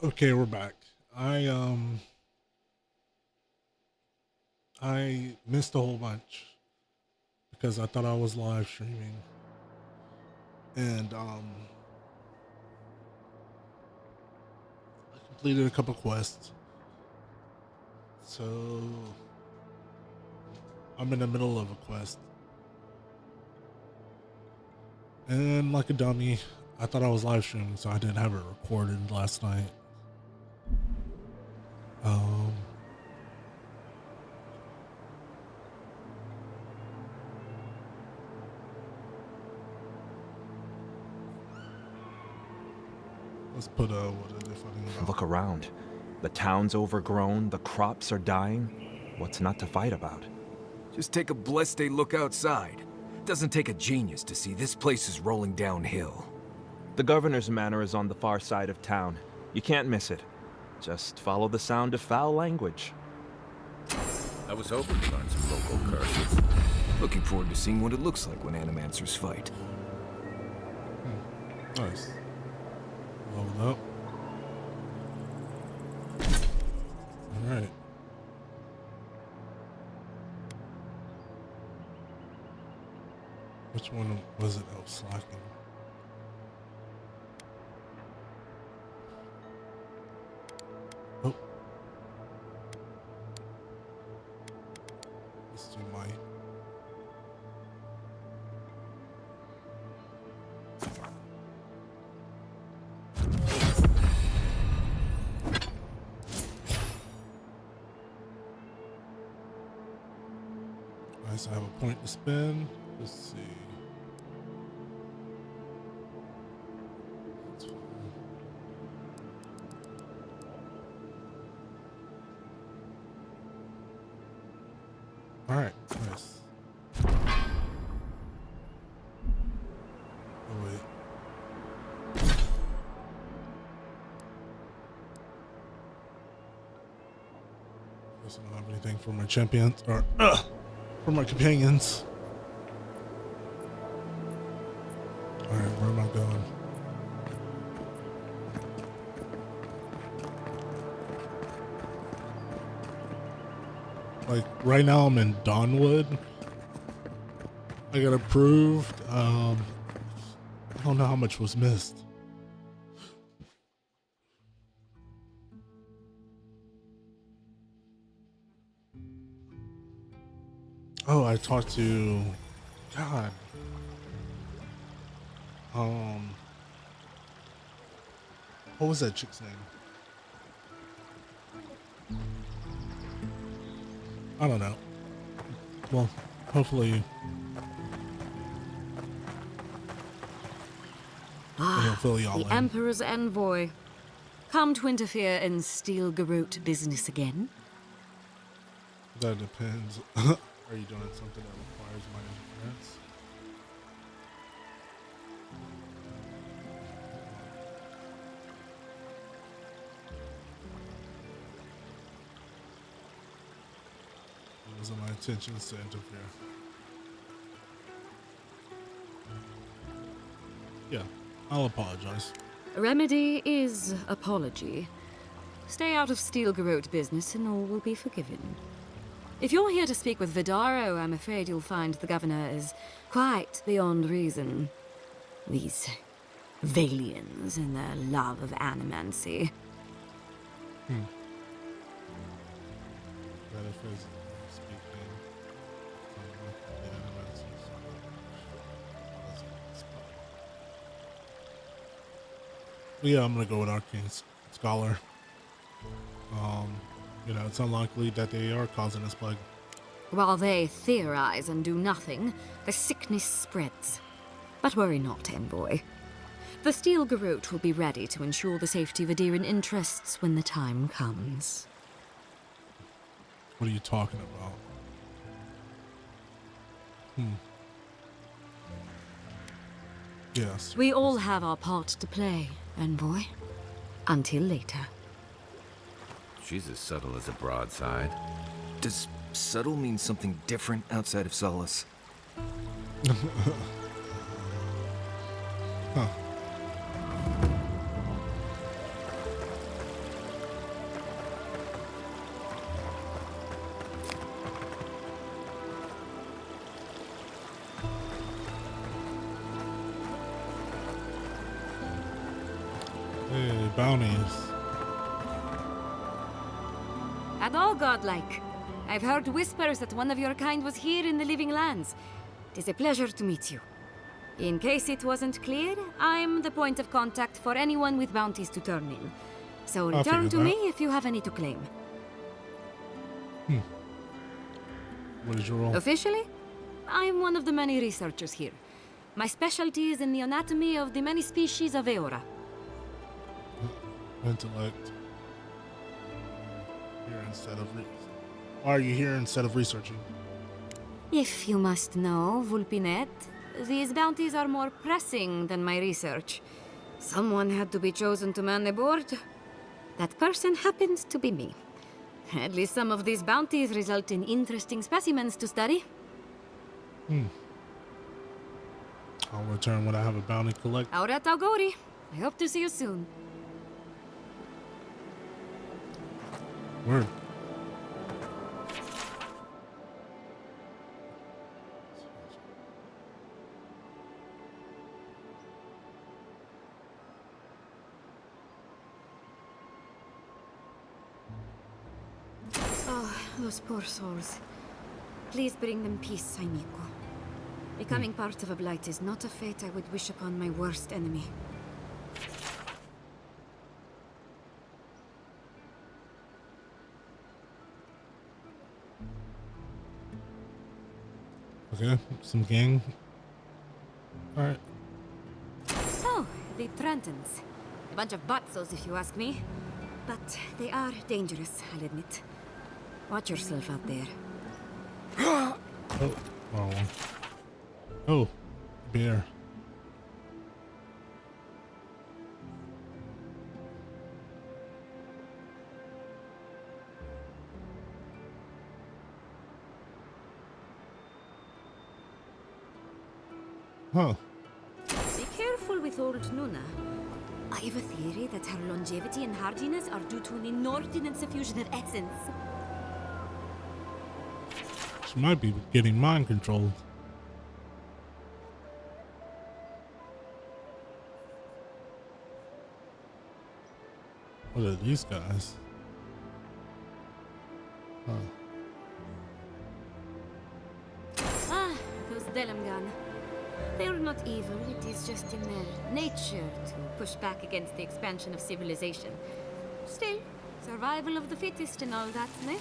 Okay, we're back. I missed a whole bunch because I thought I was live streaming. And I completed a couple quests. So I'm in the middle of a quest. And like a dummy, I thought I was live streaming, so I didn't have it recorded last night. Let's put what are they fighting about? Look around. The town's overgrown, the crops are dying. What's not to fight about? Just take a blessed day look outside. Doesn't take a genius to see this place is rolling downhill. The governor's manor is on the far side of town. You can't miss it. Just follow the sound of foul language. I was hoping to learn some local curses. Looking forward to seeing what it looks like when animancers fight. Nice. Leveled up. Alright. Which one was it that was slacking? Oh. Let's do my. Nice, I have a point to spend. Let's see. That's fine. All right, nice. Oh wait. Guess I don't have anything for my champions or for my companions. Alright, where am I going? Like, right now I'm in Dawnwood. I got approved. I don't know how much was missed. Oh, I talked to... God. What was that chick's name? I don't know. Well, hopefully it'll fill y'all in. The Emperor's envoy. Come to interfere in Steel-Garrote business again? That depends. Are you doing something that requires my interference? Those are my intentions to interfere. Yeah, I'll apologize. Remedy is apology. Stay out of Steel-Garrote business and all will be forgiven. If you're here to speak with Vidaro, I'm afraid you'll find the governor is quite beyond reason. These Valians and their love of animancy. That if it's speaking the animals. Yeah, I'm gonna go with Arcane Scholar. You know, it's unlikely that they are causing this plague. While they theorize and do nothing, the sickness spreads. But worry not, envoy. The Steel-Garrote will be ready to ensure the safety of Adirian interests when the time comes. What are you talking about? Yes. We all have our part to play, envoy. Until later. She's as subtle as a broadside. Does subtle mean something different outside of Solace? Huh. bounties. At all godlike. I've heard whispers that one of your kind was here in the Living Lands. It is a pleasure to meet you. In case it wasn't clear, I'm the point of contact for anyone with bounties to turn in. So I'll return figure to that. me if you have any to claim. What is your role? Officially, I'm one of the many researchers here. My specialty is in the anatomy of the many species of Eora. Intellect. Here instead of Why are you here instead of researching? If you must know, Vulpinet, these bounties are more pressing than my research. Someone had to be chosen to man the board. That person happens to be me. At least some of these bounties result in interesting specimens to study. I'll return when I have a bounty collect. Aurat Augori. I hope to see you soon. Word. Oh, those poor souls. Please bring them peace, Saimiko. Becoming part of a blight is not a fate I would wish upon my worst enemy. Okay, some gang. Alright. Oh, the Trentons. A bunch of butzos, if you ask me. But they are dangerous, I'll admit. Watch yourself out there. Oh, wrong one. Oh, bear. Huh. Be careful with old Nuna. I have a theory that her longevity and hardiness are due to an inordinate suffusion of essence. She might be getting mind controlled. What are these guys? Huh. Ah, those Delamgan. They are not evil, it is just in their nature to push back against the expansion of civilization. Still, survival of the fittest and all that, ne?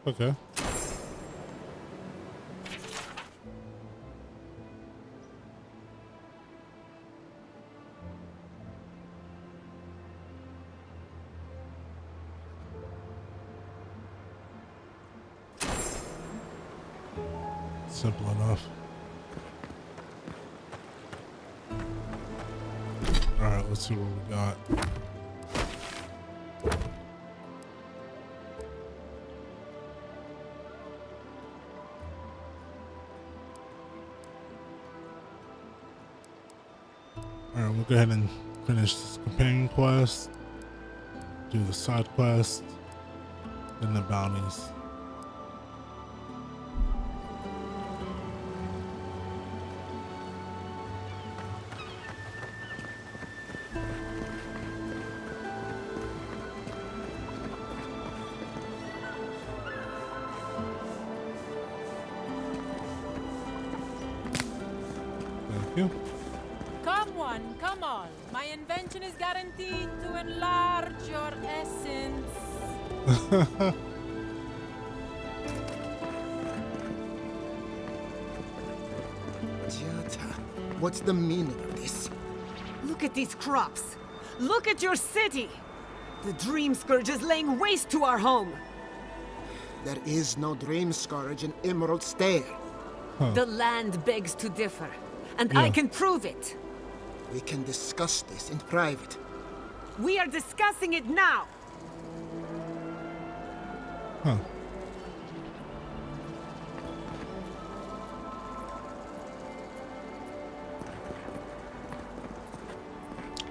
Okay. Simple enough. Alright, let's see what we got. Alright, we'll go ahead and finish this companion quest, do the side quest, then the bounties. Thank you. Come on. My invention is guaranteed to enlarge your essence. Jata, what's the meaning of this? Look at these crops. Look at your city. The Dream Scourge is laying waste to our home. There is no Dream Scourge in Emerald Stair. The land begs to differ, and I Yeah. can prove it. We can discuss this in private. We are discussing it now. Huh.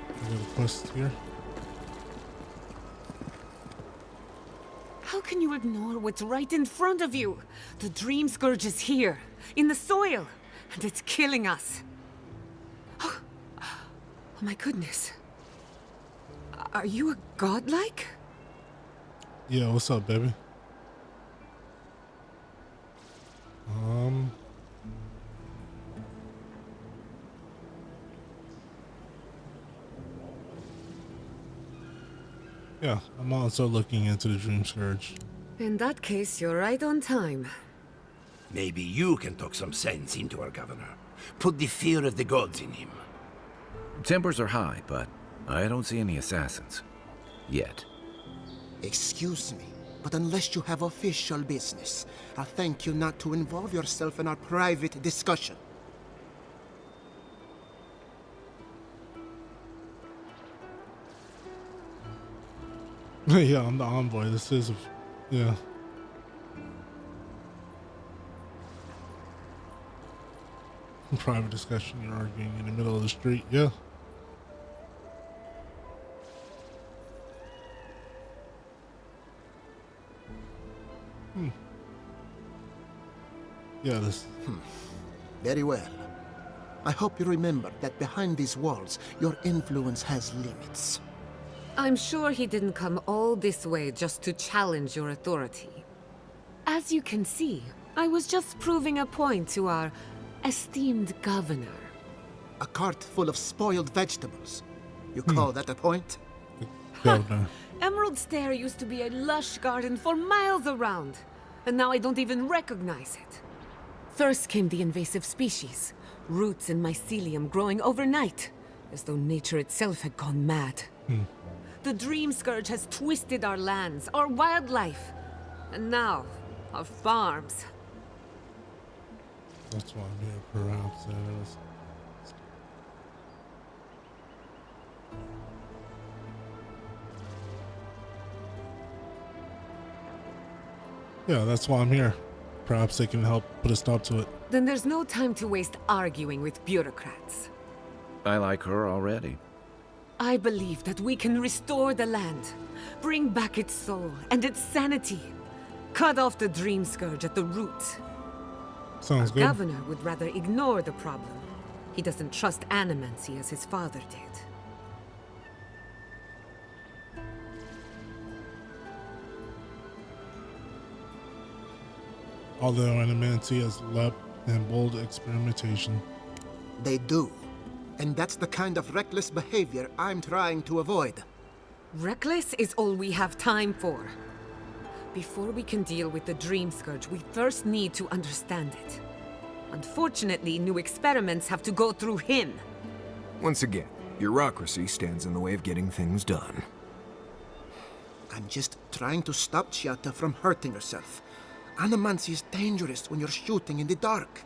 I got a quest here. ignore what's right in front of you. The Dream Scourge is here, in the soil, and it's killing us. Oh my goodness. Are you a godlike? Yeah, what's up, baby? Yeah, I'm also looking into the Dream Scourge. In that case, you're right on time. Maybe you can talk some sense into our governor. Put the fear of the gods in him. Tempers are high, but I don't see any assassins. Yet. Excuse me, but unless you have official business, I'll thank you not to involve yourself in our private discussion. Yeah, I'm the envoy. This is, yeah. Private discussion, you're arguing in the middle of the street, yeah. Yeah, this. Very well. I hope you remember that behind these walls, your influence has limits. I'm sure he didn't come all this way just to challenge your authority. As you can see, I was just proving a point to our esteemed governor. A cart full of spoiled vegetables. You call that a point? Governor. Emerald Stair used to be a lush garden for miles around, and now I don't even recognize it. First came the invasive species, roots and mycelium growing overnight, as though nature itself had gone mad. The Dream Scourge has twisted our lands, our wildlife, and now, our farms. That's why I'm here, perhaps. Yeah, that's why I'm here. Perhaps they can help put a stop to it. Then there's no time to waste arguing with bureaucrats. I like her already. I believe that we can restore the land, bring back its soul and its sanity, cut off the Dream Scourge at the root. Sounds Our good. governor would rather ignore the problem. He doesn't trust animancy as his father did. Although animancy has leapt and bold experimentation. They do. And that's the kind of reckless behavior I'm trying to avoid. Reckless is all we have time for. Before we can deal with the Dream Scourge, we first need to understand it. Unfortunately, new experiments have to go through him. Once again, bureaucracy stands in the way of getting things done. I'm just trying to stop Chiata from hurting herself. Animancy is dangerous when you're shooting in the dark.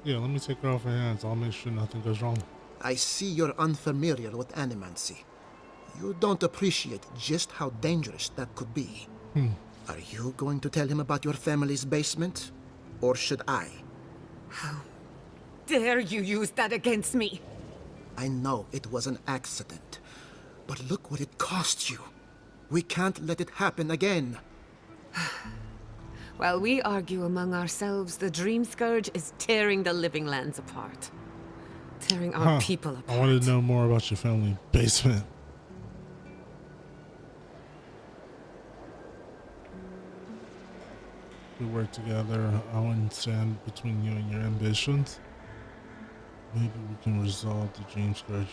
Yeah, let me take her off her hands. I'll make sure nothing goes wrong. I see you're unfamiliar with animancy. You don't appreciate just how dangerous that could be. Are you going to tell him about your family's basement? Or should I? How dare you use that against me? I know it was an accident, but look what it cost you. We can't let it happen again. While we argue among ourselves, the Dream Scourge is tearing the living lands apart. Tearing our people apart. I want to know more about your family basement. We work together. I wouldn't stand between you and your ambitions. Maybe we can resolve the Dream Scourge.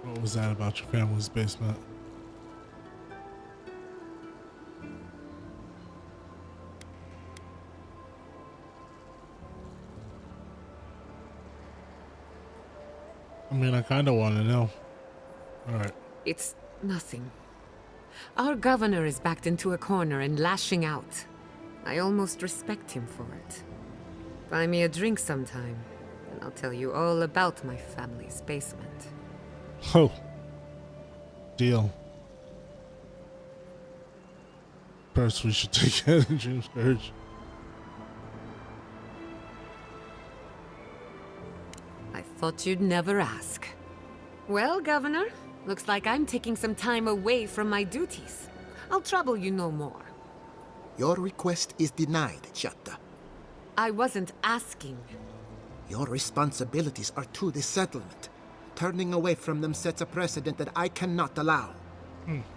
What was that about your family's basement? I mean, I kind of want to know. All right. It's Nothing. Our governor is backed into a corner and lashing out. I almost respect him for it. Buy me a drink sometime, and I'll tell you all about my family's basement. Oh. Deal. Perhaps we should take energy surge. I thought you'd never ask. Well, Governor, looks like I'm taking some time away from my duties. I'll trouble you no more. Your request is denied, Chatta. I wasn't asking. Your responsibilities are to the settlement. Turning away from them sets a precedent that I cannot allow.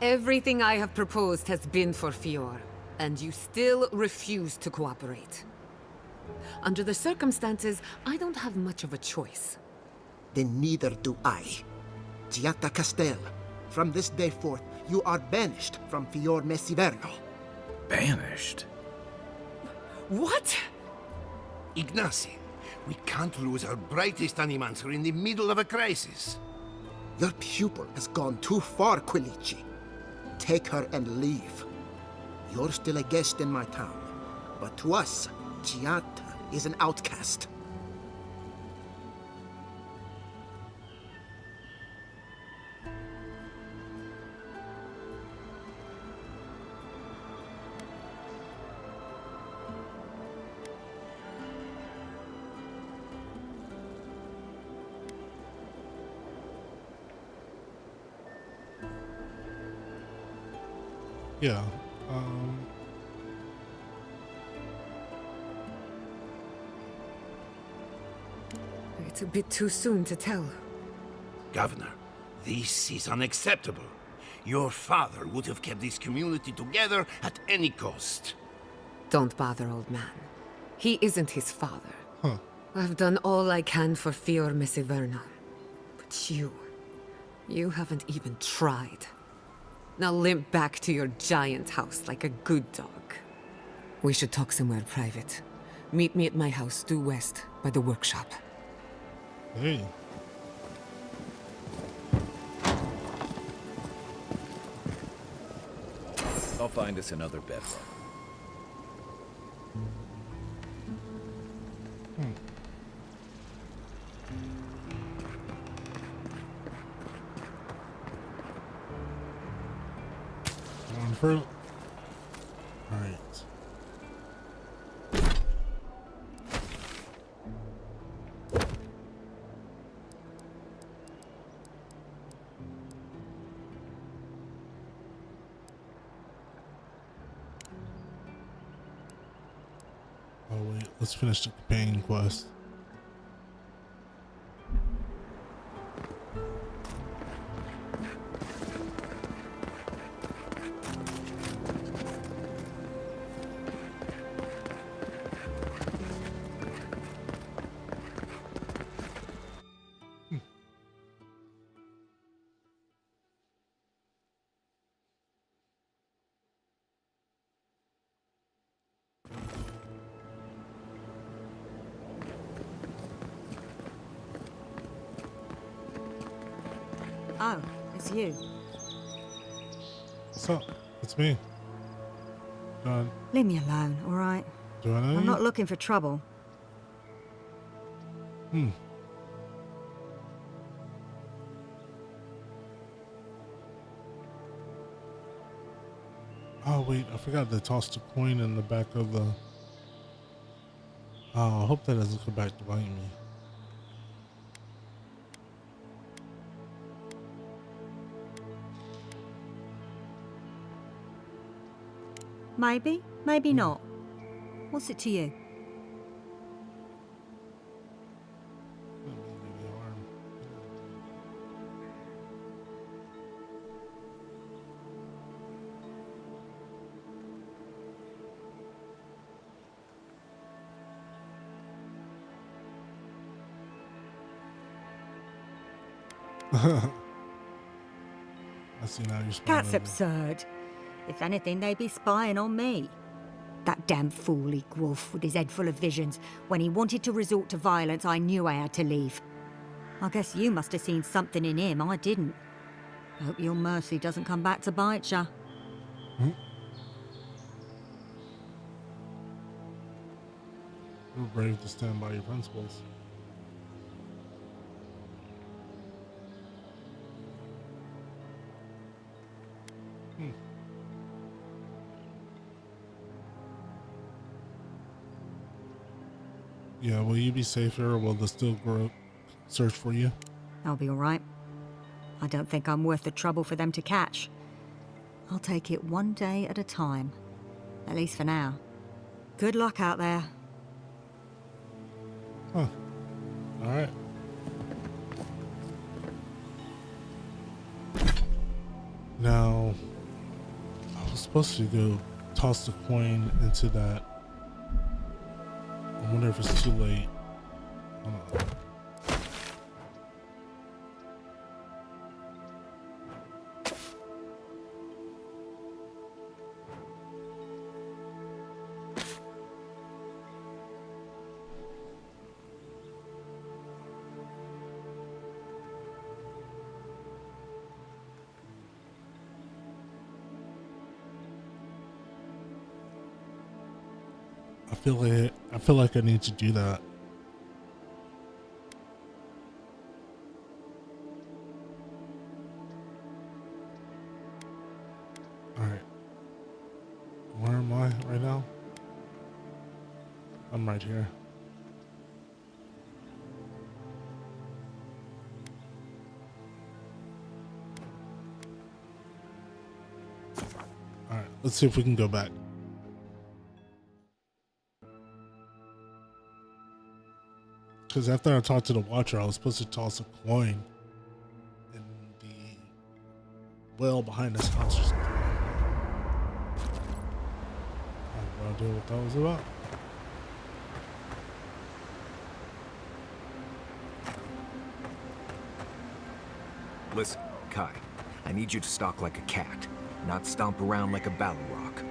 Everything I have proposed has been for Fior, and you still refuse to cooperate. Under the circumstances, I don't have much of a choice. Then neither do I. Giatta Castel, from this day forth, you are banished from Fior Messiverno. Banished? What? Ignacy, we can't lose our brightest animancer in the middle of a crisis. Your pupil has gone too far, Quilici. Take her and leave. You're still a guest in my town, but to us, Giatta is an outcast. Yeah. It's a bit too soon to tell. Governor, this is unacceptable. Your father would have kept this community together at any cost. Don't bother, old man. He isn't his father. Huh. I've done all I can for Fior Messiverno. But you haven't even tried. Now limp back to your giant house like a good dog. We should talk somewhere private. Meet me at my house due west by the workshop. Hey. I'll find us another bedroom. One fruit. All right. Oh wait, let's finish the companion quest. Oh, it's you. What's up? It's me. John, Leave me alone, all right? do I know I'm you? not looking for trouble. Oh wait, I forgot to toss the coin in the back of the... Oh, I hope that doesn't come back to bite me. Maybe, maybe not. What's it to you? I see now you're spying That's on me. absurd. If anything, they'd be spying on me. That damn fool Wolf with his head full of visions. When he wanted to resort to violence, I knew I had to leave. I guess you must have seen something in him I didn't. Hope your mercy doesn't come back to bite ya. You're brave to stand by your principles. Yeah, will you be safer or will the Steel Group search for you? I'll be all right. I don't think I'm worth the trouble for them to catch. I'll take it one day at a time. At least for now. Good luck out there. Huh. Alright. Now, I was supposed to go toss the coin into that. I wonder if it's too late. Hold on. I feel like I need to do that. All right. Where am I right now? I'm right here. All right, let's see if we can go back. Because after I talked to the Watcher, I was supposed to toss a coin in the well behind this house or something like that. I have no idea what that was about. Listen, Kai, I need you to stalk like a cat, not stomp around like a battle rock.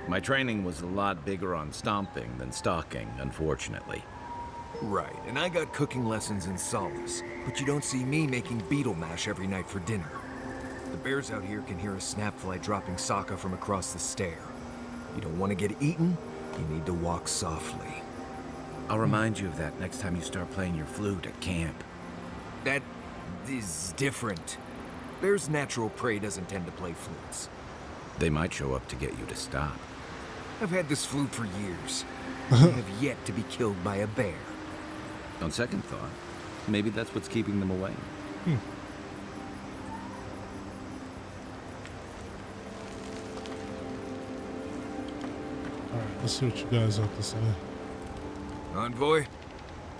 My training was a lot bigger on stomping than stalking, unfortunately. Right, and I got cooking lessons in solace, but you don't see me making beetle mash every night for dinner. The bears out here can hear a snapfly dropping Sokka from across the stair. You don't want to get eaten, you need to walk softly. I'll remind you of that next time you start playing your flute at camp. That is different. Bears' natural prey doesn't tend to play flutes. They might show up to get you to stop. I've had this flute for years. I have yet to be killed by a bear. On second thought, maybe that's what's keeping them away. Alright, let's see what you guys have to say. Envoy?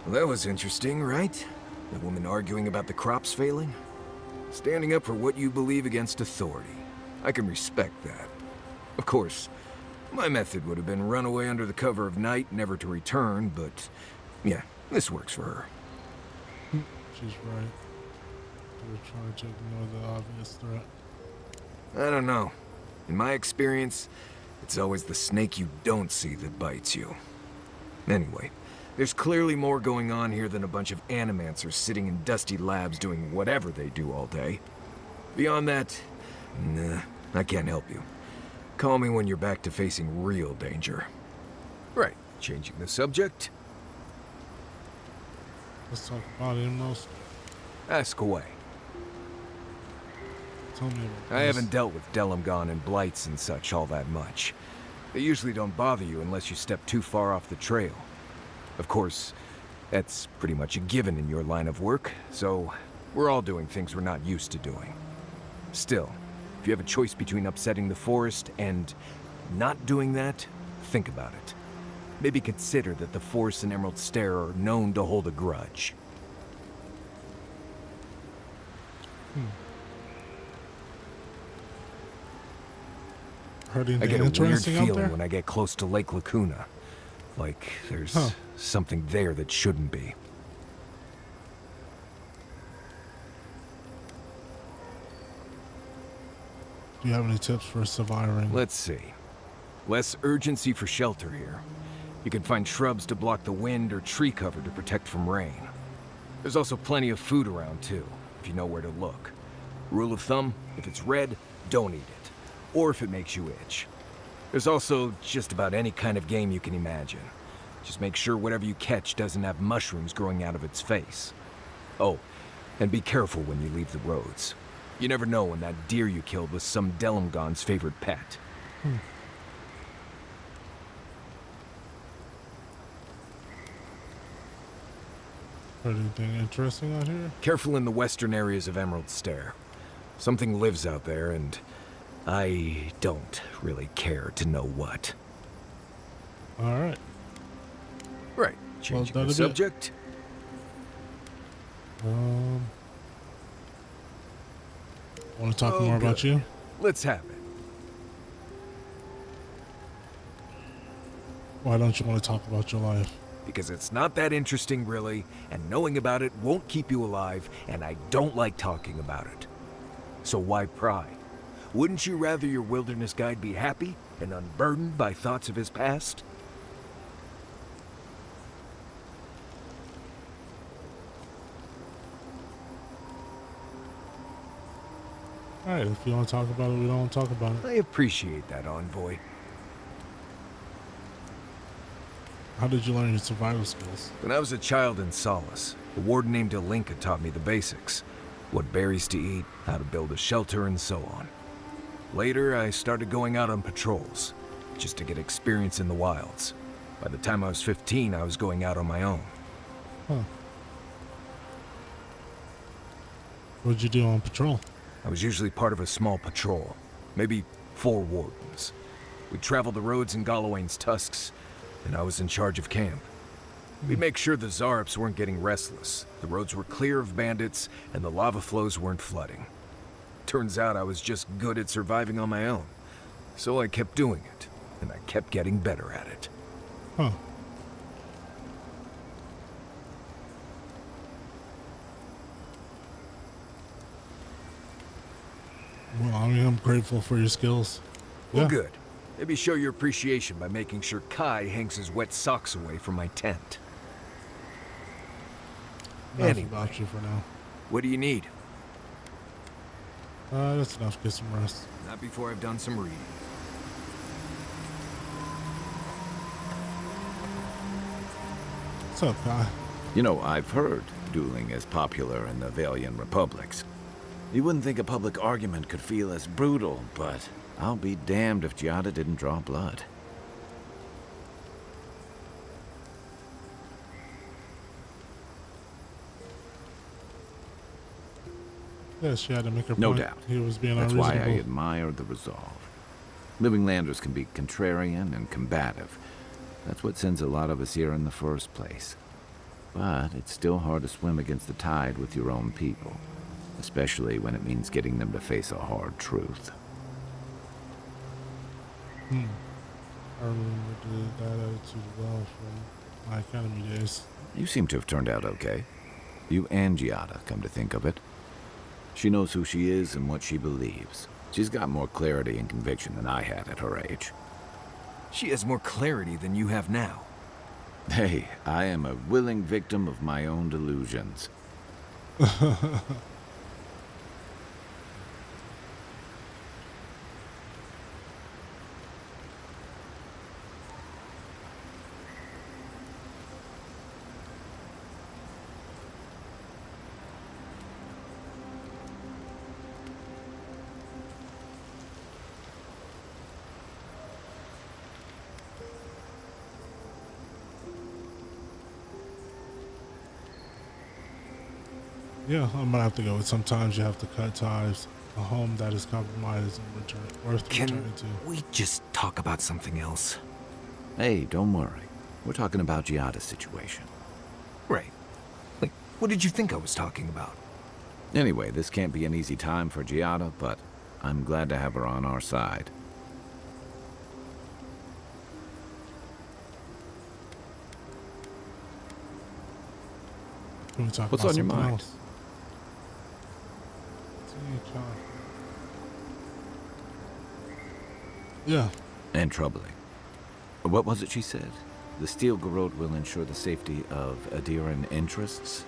Well, that was interesting, right? The woman arguing about the crops failing? Standing up for what you believe against authority. I can respect that. Of course, my method would have been run away under the cover of night, never to return, but yeah, this works for her. She's right. We're trying to ignore the obvious threat. I don't know. In my experience, it's always the snake you don't see that bites you. Anyway, there's clearly more going on here than a bunch of animancers sitting in dusty labs doing whatever they do all day. Beyond that, nah, I can't help you. Call me when you're back to facing real danger. Right, changing the subject. Let's talk about it most. Ask away. Tell me about I this. haven't dealt with Delumgon and blights and such all that much. They usually don't bother you unless you step too far off the trail. Of course, that's pretty much a given in your line of work, so we're all doing things we're not used to doing. Still, if you have a choice between upsetting the forest and not doing that, think about it. Maybe consider that the Forest and Emerald Stair are known to hold a grudge. Heard I anything get a weird interesting out there? feeling when I get close to Lake Lacuna. Like there's something there that shouldn't be. Do you have any tips for surviving? Let's see. Less urgency for shelter here. You can find shrubs to block the wind or tree cover to protect from rain. There's also plenty of food around too, if you know where to look. Rule of thumb, if it's red, don't eat it. Or if it makes you itch. There's also just about any kind of game you can imagine. Just make sure whatever you catch doesn't have mushrooms growing out of its face. Oh, and be careful when you leave the roads. You never know when that deer you killed was some Delumgon's favorite pet. Anything interesting out here? Careful in the western areas of Emerald Stair. Something lives out there, and I don't really care to know what. Alright. Right, changing Well, the that'll be it. subject. Want to talk Oh, more about good. you? Let's have it. Why don't you want to talk about your life? Because it's not that interesting, really, and knowing about it won't keep you alive, and I don't like talking about it. So why pry? Wouldn't you rather your wilderness guide be happy and unburdened by thoughts of his past? Alright, if you want to talk about it, we don't talk about it. I appreciate that, Envoy. How did you learn your survival skills? When I was a child in Solace, a warden named Alinka taught me the basics. What berries to eat, how to build a shelter, and so on. Later, I started going out on patrols, just to get experience in the wilds. By the time I was 15, I was going out on my own. Huh. What'd you do on patrol? I was usually part of a small patrol, maybe 4 wardens. We'd travel the roads in Galawain's tusks, and I was in charge of camp. We'd make sure the Zarops weren't getting restless, the roads were clear of bandits, and the lava flows weren't flooding. Turns out I was just good at surviving on my own, so I kept doing it, and I kept getting better at it. Huh. Well, I mean, I'm grateful for your skills. Well, Yeah. good. Maybe show your appreciation by making sure Kai hangs his wet socks away from my tent. Enough Anyway. about you for now. What do you need? That's enough. Get some rest. Not before I've done some reading. What's up, guy? You know, I've heard dueling is popular in the Valian republics. You wouldn't think a public argument could feel as brutal, but I'll be damned if Giada didn't draw blood. Yeah, she had to make her No point. doubt. He was being That's why I unreasonable. admire the resolve. Living Landers can be contrarian and combative. That's what sends a lot of us here in the first place. But it's still hard to swim against the tide with your own people, especially when it means getting them to face a hard truth. I remember that attitude well from my academy days. You seem to have turned out okay. You and Giada, come to think of it. She knows who she is and what she believes. She's got more clarity and conviction than I had at her age. She has more clarity than you have now. Hey, I am a willing victim of my own delusions. Yeah, I'm gonna have to go. Sometimes you have to cut ties. A home that is compromised isn't worth returning to. we just talk about something else? Hey, don't worry. We're talking about Giada's situation. Right. Like, what did you think I was talking about? Anyway, this can't be an easy time for Giada, but I'm glad to have her on our side. Can we talk What's about on your something mind? else? Yeah. And troubling. What was it she said? The Steel Garrote will ensure the safety of Adiran interests?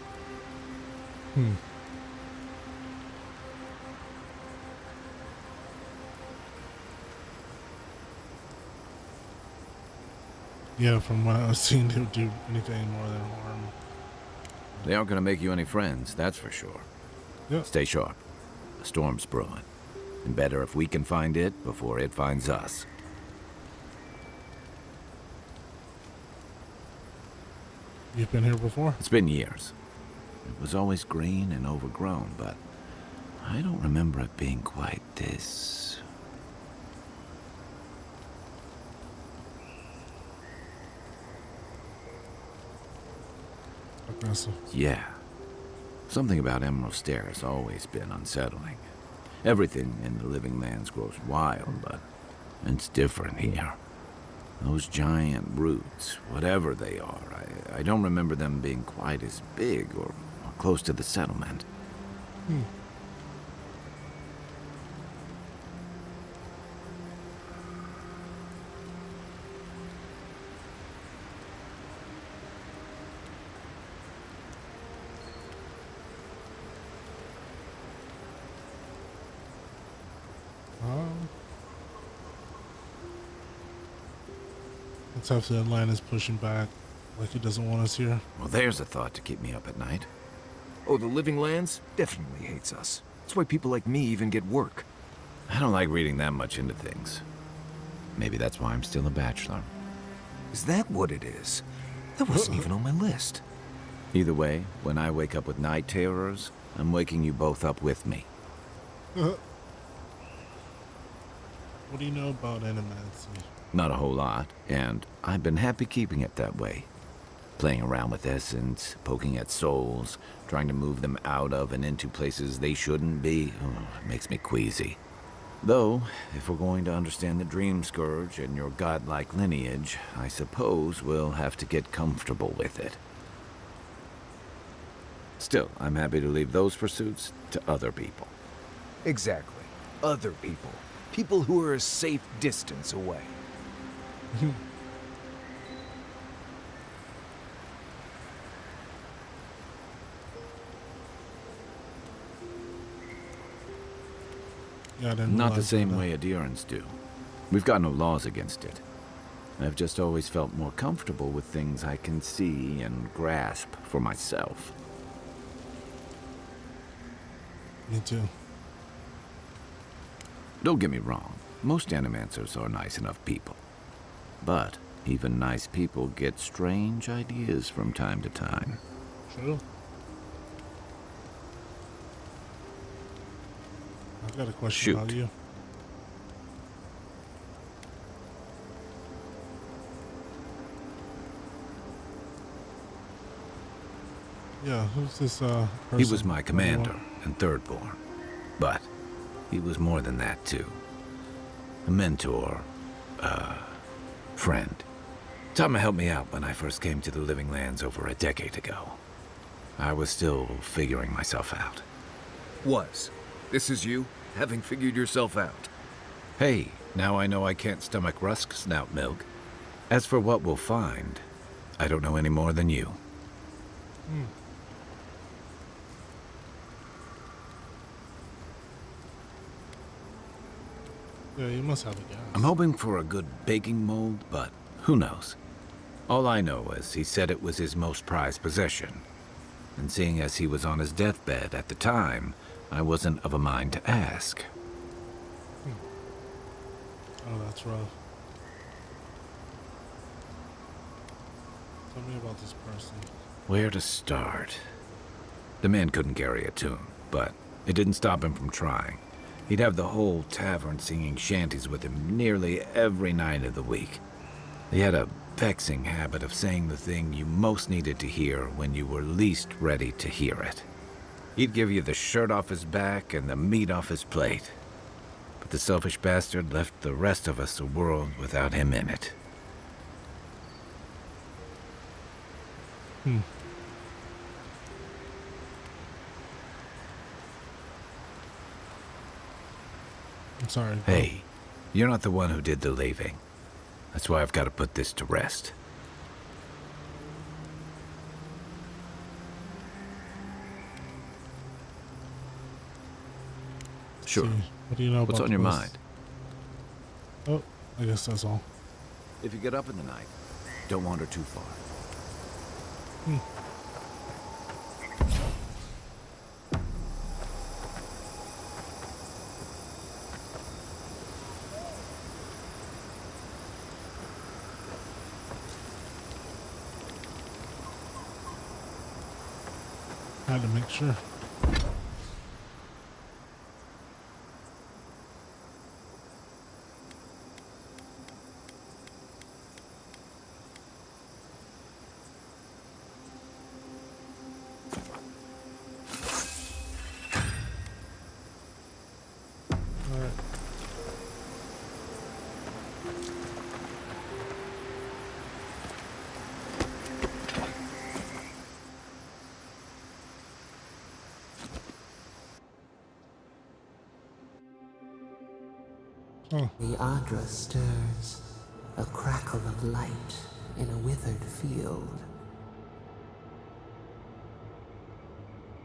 Yeah, from what I was seeing, they would do anything more than harm. They aren't going to make you any friends, that's for sure. Yep. Stay sharp. A storm's brewing. And better if we can find it before it finds us. You've been here before? It's been years. It was always green and overgrown, but I don't remember it being quite this. Aggressive. Yeah. Something about Emerald Stair has always been unsettling. Everything in the living lands grows wild, but it's different here. Those giant roots, whatever they are, I don't remember them being quite as big or close to the settlement. It's tough that Atlanta's pushing back, like he doesn't want us here. Well, there's a thought to keep me up at night. Oh, the Living Lands definitely hates us. That's why people like me even get work. I don't like reading that much into things. Maybe that's why I'm still a bachelor. Is that what it is? That wasn't even on my list. Either way, when I wake up with night terrors, I'm waking you both up with me. What do you know about animancy? Not a whole lot, and I've been happy keeping it that way. Playing around with essence, poking at souls, trying to move them out of and into places they shouldn't be, it makes me queasy. Though, if we're going to understand the Dream Scourge and your godlike lineage, I suppose we'll have to get comfortable with it. Still, I'm happy to leave those pursuits to other people. Exactly. Other people. People who are a safe distance away. Yeah, I didn't Not the realize same that. way adherents do. We've got no laws against it. I've just always felt more comfortable with things I can see and grasp for myself. Me too. Don't get me wrong, most animancers are nice enough people. But even nice people get strange ideas from time to time. True. I've got a question about Shoot. you. Yeah, who's this person? He was my What do you commander want? and thirdborn. But he was more than that, too. A mentor, friend. Tama helped me out when I first came to the Living Lands over a decade ago. I was still figuring myself out. Was. This is you, having figured yourself out. Hey, now I know I can't stomach rusk snout milk. As for what we'll find, I don't know any more than you. Yeah, you must have a gas. I'm hoping for a good baking mold, but who knows? All I know is he said it was his most prized possession. And seeing as he was on his deathbed at the time, I wasn't of a mind to ask. Oh, that's rough. Tell me about this person. Where to start? The man couldn't carry a tune, but it didn't stop him from trying. He'd have the whole tavern singing shanties with him nearly every night of the week. He had a vexing habit of saying the thing you most needed to hear when you were least ready to hear it. He'd give you the shirt off his back and the meat off his plate. But the selfish bastard left the rest of us a world without him in it. I'm sorry. Hey, you're not the one who did the leaving. That's why I've got to put this to rest. Sure. See, what do you know What's about on your this? mind? Oh, I guess that's all. If you get up in the night, Don't wander too far. Had to make sure. The Adra stirs, a crackle of light in a withered field.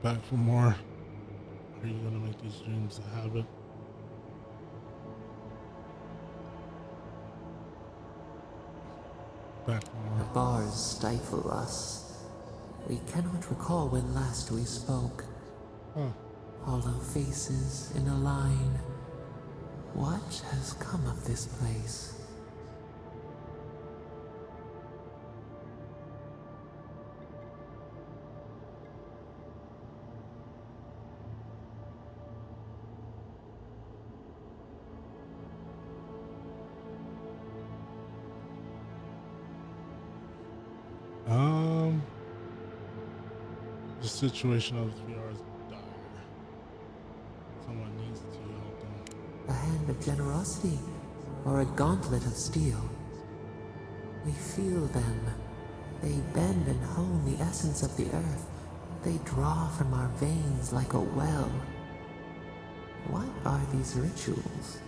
Back for more. Are you gonna make these dreams a habit? Back for The more. bars stifle us. We cannot recall when last we spoke. Hollow faces in a line. What has come of this place? The situation of the VR is dire. Someone needs to help them. A hand of generosity, or a gauntlet of steel. We feel them. They bend and hone the essence of the earth. They draw from our veins like a well. What are these rituals?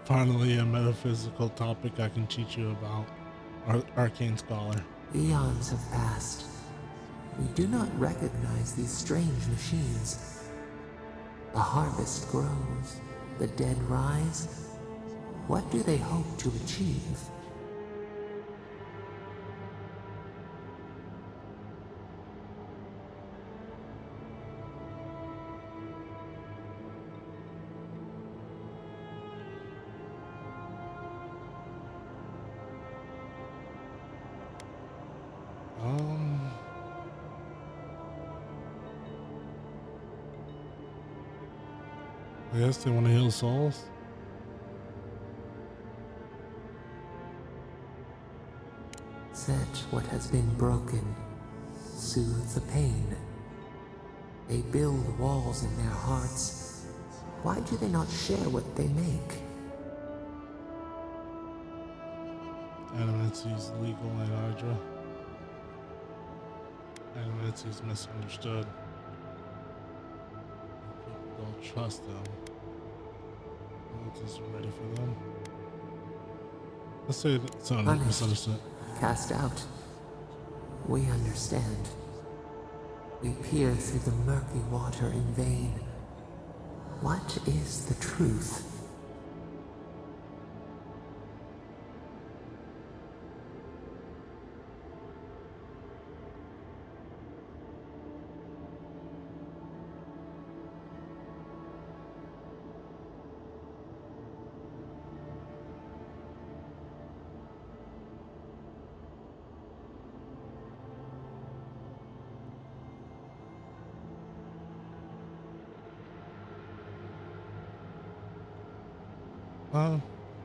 Finally, a metaphysical topic I can teach you about. Arcane Scholar. Eons have passed. We do not recognize these strange machines. The harvest grows, the dead rise. What do they hope to achieve? I guess they want to heal souls. Set what has been broken, soothe the pain. They build walls in their hearts. Why do they not share what they make? Animancy is legal in Hydra. Animancy is misunderstood. People don't trust them. Is ready for them. Let's say that sounded misunderstood. Cast out. We understand. We peer through the murky water in vain. What is the truth?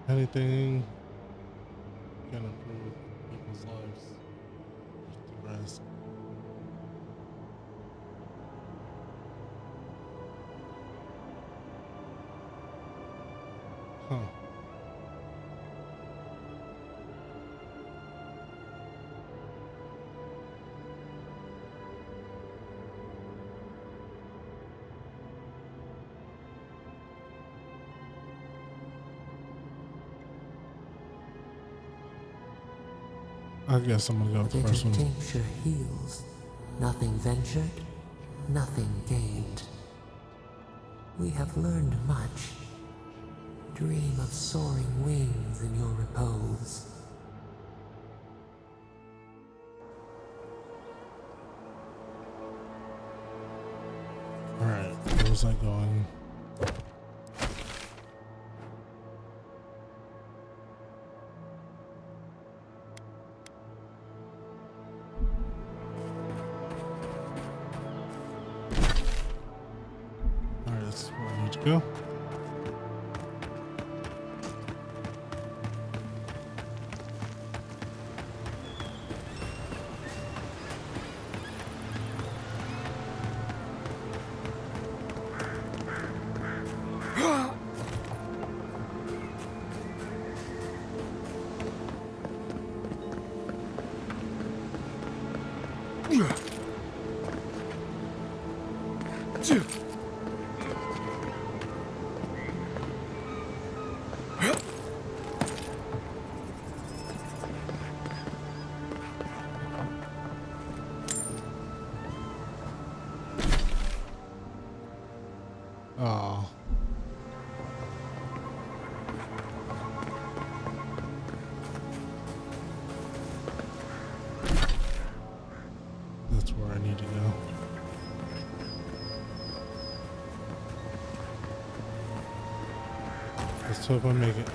Anything can improve people's lives. Just the rest. Huh. I guess I'm gonna go with the first one. Tincture heals. Nothing ventured, nothing gained. We have learned much. Dream of soaring wings in your repose. Alright, where was I going? Alright, that's where I need to go. Oh. That's where I need to go. Let's hope I make it.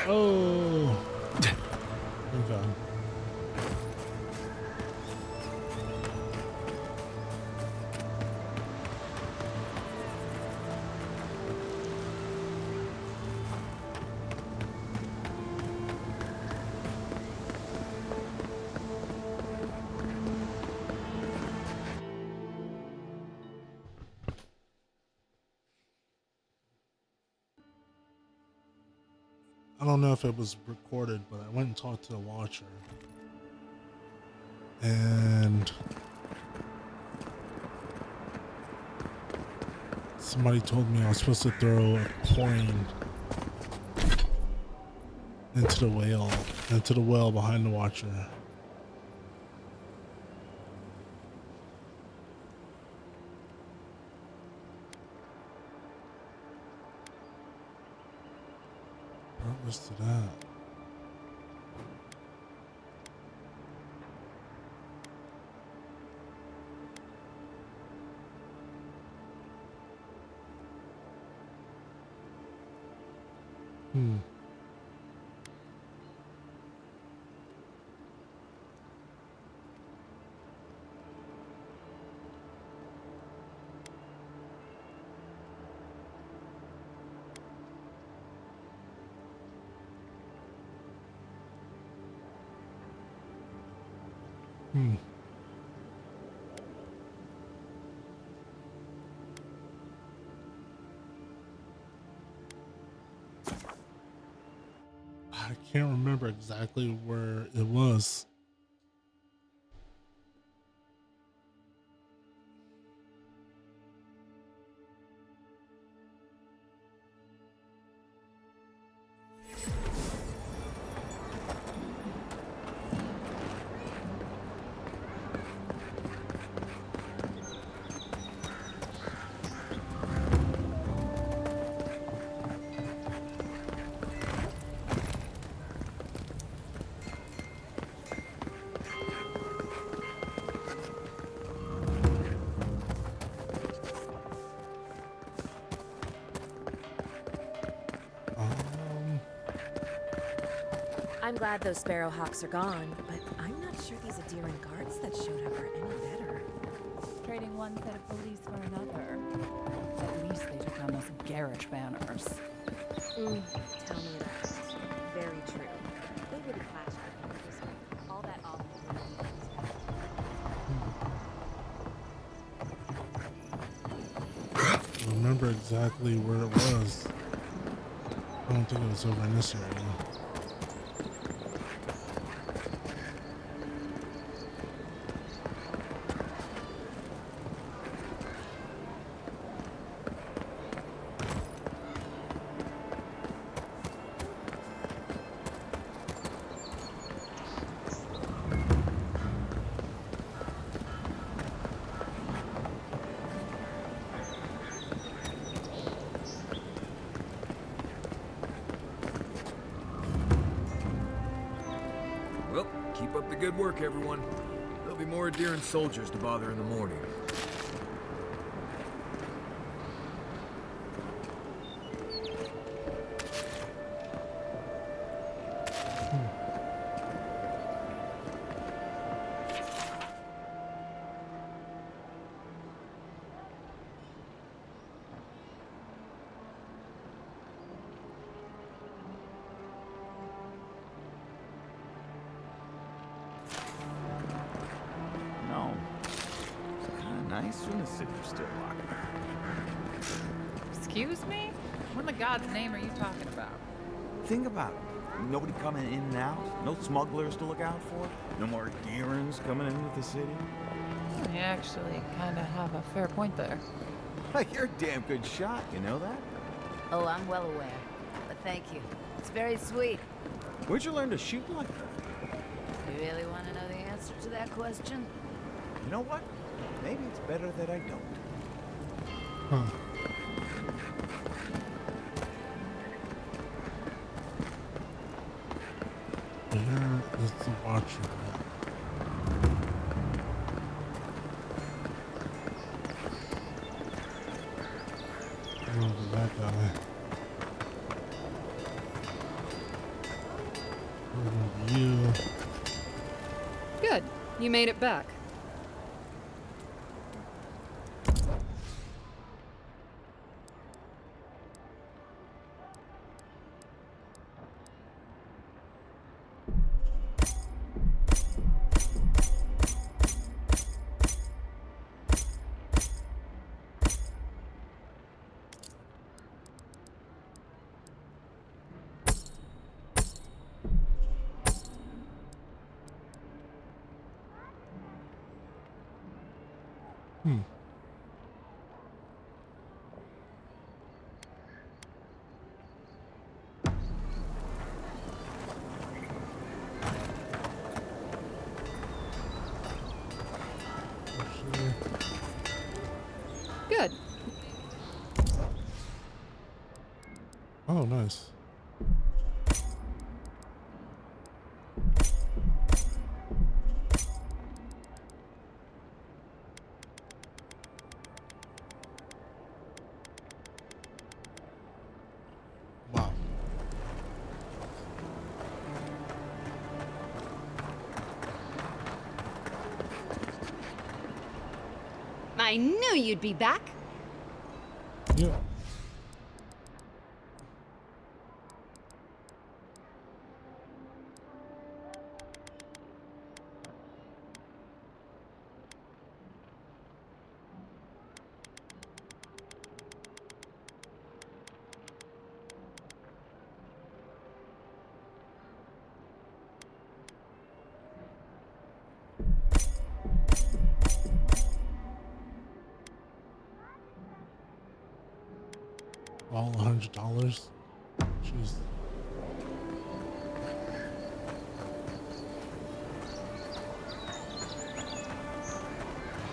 Oh! Thank God. I don't know if it was recorded, but I went and talked to the Watcher. And somebody told me I was supposed to throw a coin into the well behind the Watcher. What was to that? I can't remember exactly where it was. I'm glad those sparrowhawks are gone, but I'm not sure these Adira guards that showed up are any better. Trading one set of police for another. At least they took down those garish banners. Tell me about it. Very true. They wouldn't flash all that awful. I remember exactly where it was. I don't think it was over in this area. good work, everyone. There'll be more deer and soldiers to bother in the morning. No. It's kind of nice when the city's still locked. Excuse me? What in the God's name are you talking about? Think about it. Nobody coming in and out. No smugglers to look out for. No more errands coming into the city. You actually kind of have a fair point there. You're a damn good shot, you know that? Oh, I'm well aware. But thank you. It's very sweet. Where'd you learn to shoot like that? You really want to know the answer to that question? You know what? Maybe it's better that I don't. Huh. Where is the watcher at? Oh, that guy. You. Good. You made it back. Good. Oh, nice. Wow. I knew you'd be back. Yeah. All $100. Jeez.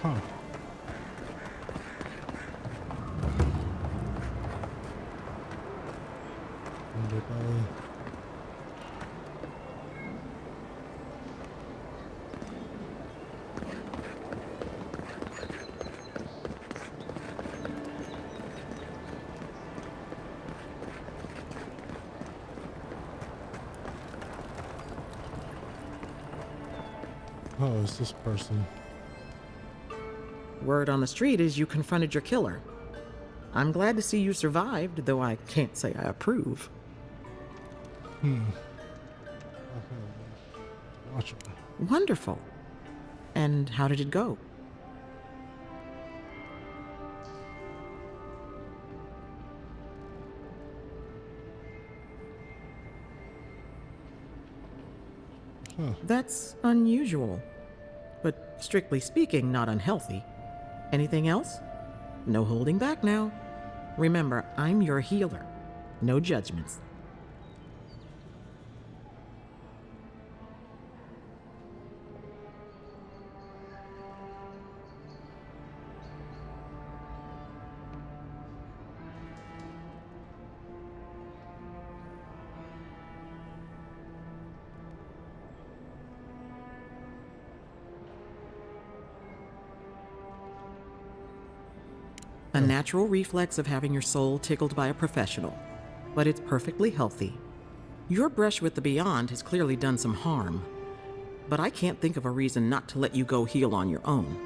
Huh. Underbelly. Oh, it's this person. Word on the street is you confronted your killer. I'm glad to see you survived, though I can't say I approve. Watch it. Wonderful. And how did it go? That's unusual, but strictly speaking, not unhealthy. Anything else? No holding back now. Remember, I'm your healer. No judgments. A natural reflex of having your soul tickled by a professional, but it's perfectly healthy. Your brush with the Beyond has clearly done some harm, but I can't think of a reason not to let you go heal on your own.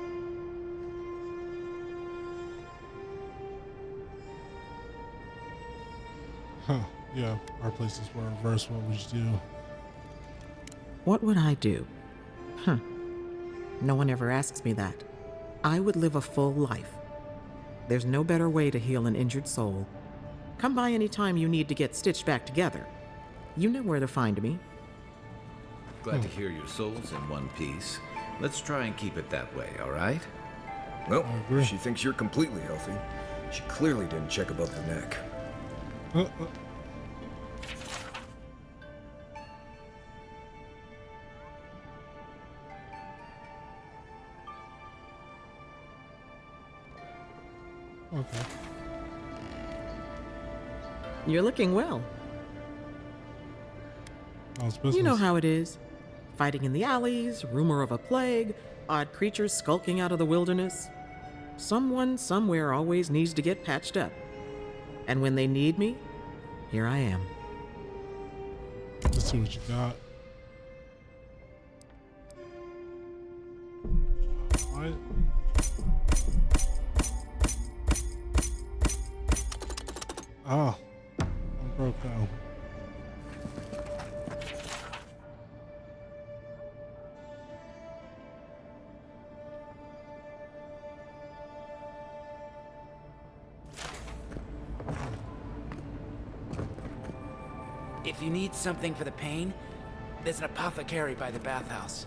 Huh. Yeah, our places were reverse. What would you do? What would I do? Huh. No one ever asks me that. I would live a full life. There's no better way to heal an injured soul. Come by any time you need to get stitched back together. You know where to find me. Glad to hear your soul's in one piece. Let's try and keep it that way, all right? Well, she thinks you're completely healthy. She clearly didn't check above the neck. Okay. You're looking well. How's business? You know how it is. Fighting in the alleys, rumor of a plague, odd creatures skulking out of the wilderness. Someone somewhere always needs to get patched up. And when they need me, here I am. Let's see what you got. What? Oh, I'm broke now. If you need something for the pain, there's an apothecary by the bathhouse.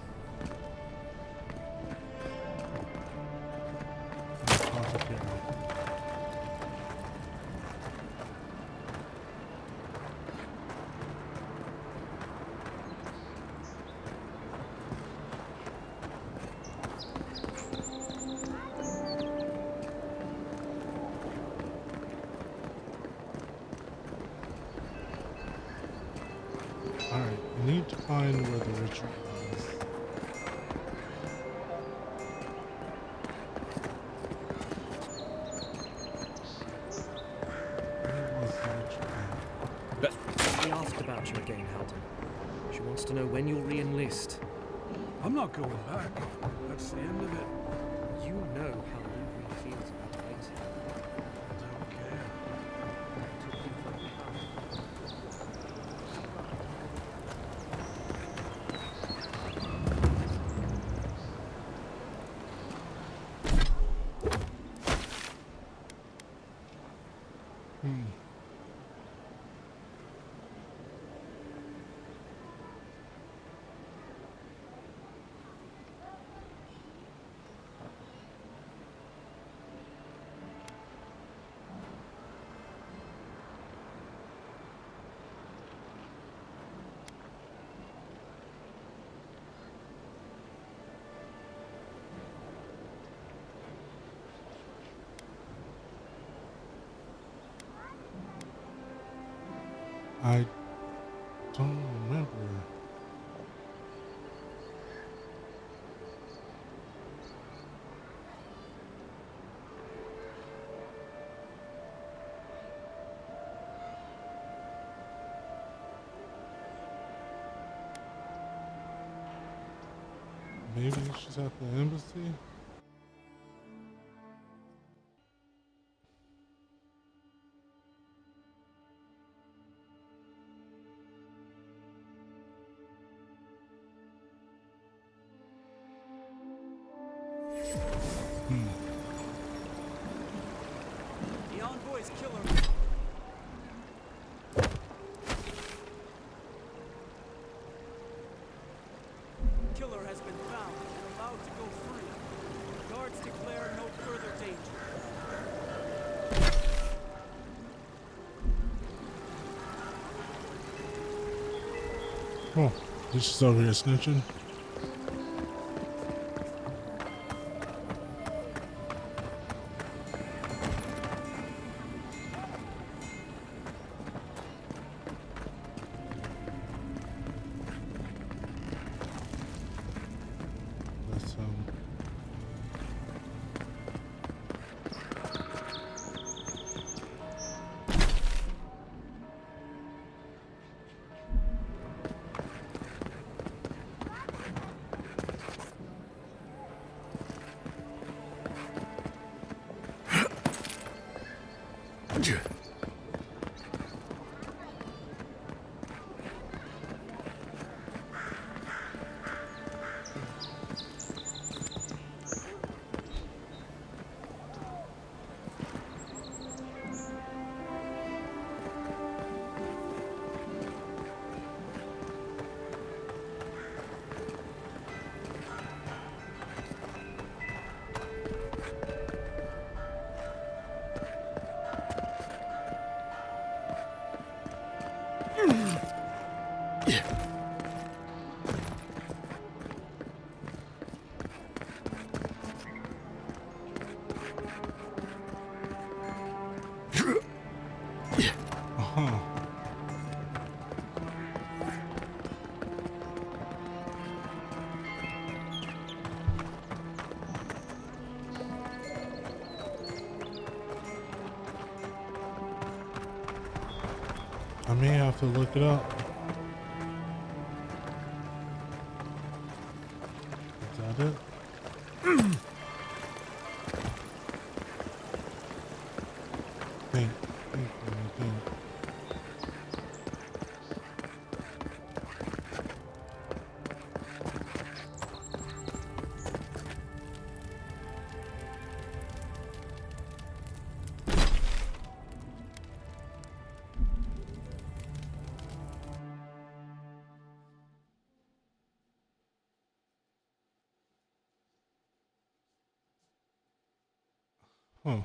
Alright, I need to find where the ritual is. Where was the ritual? She asked about you again, Halton. She wants to know when you'll re-enlist. I'm not going back. That's the end of it. You know how Luby feels about waiting. I don't care. I don't remember. Maybe she's at the embassy? The envoy's killer. Killer has been found and allowed to go free. Guards declare no further danger. Oh, this is over here snitching. I may have to look it up. Is that it? Think. Huh.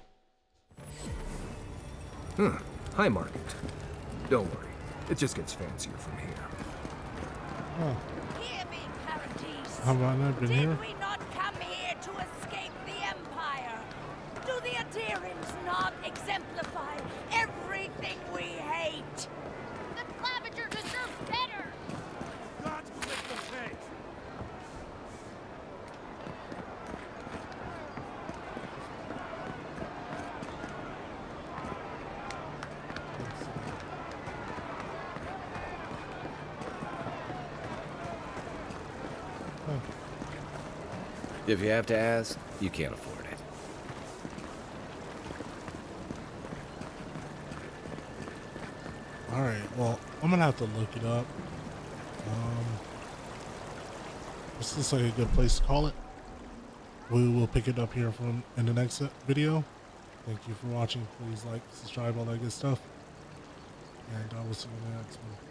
Huh. Hi, Market. Don't worry. It just gets fancier from here. Huh. Hear me, Paradise. Have I not been here? Did we not come here to escape the Empire? Do the Adherents not exemplify everything we hate? The Clavager deserves better! Got to make them pay! If you have to ask, you can't afford it. Alright, well, I'm gonna have to look it up. This looks like a good place to call it. We will pick it up here from in the next video. Thank you for watching. Please like, subscribe, all that good stuff. And I will see you in the next one.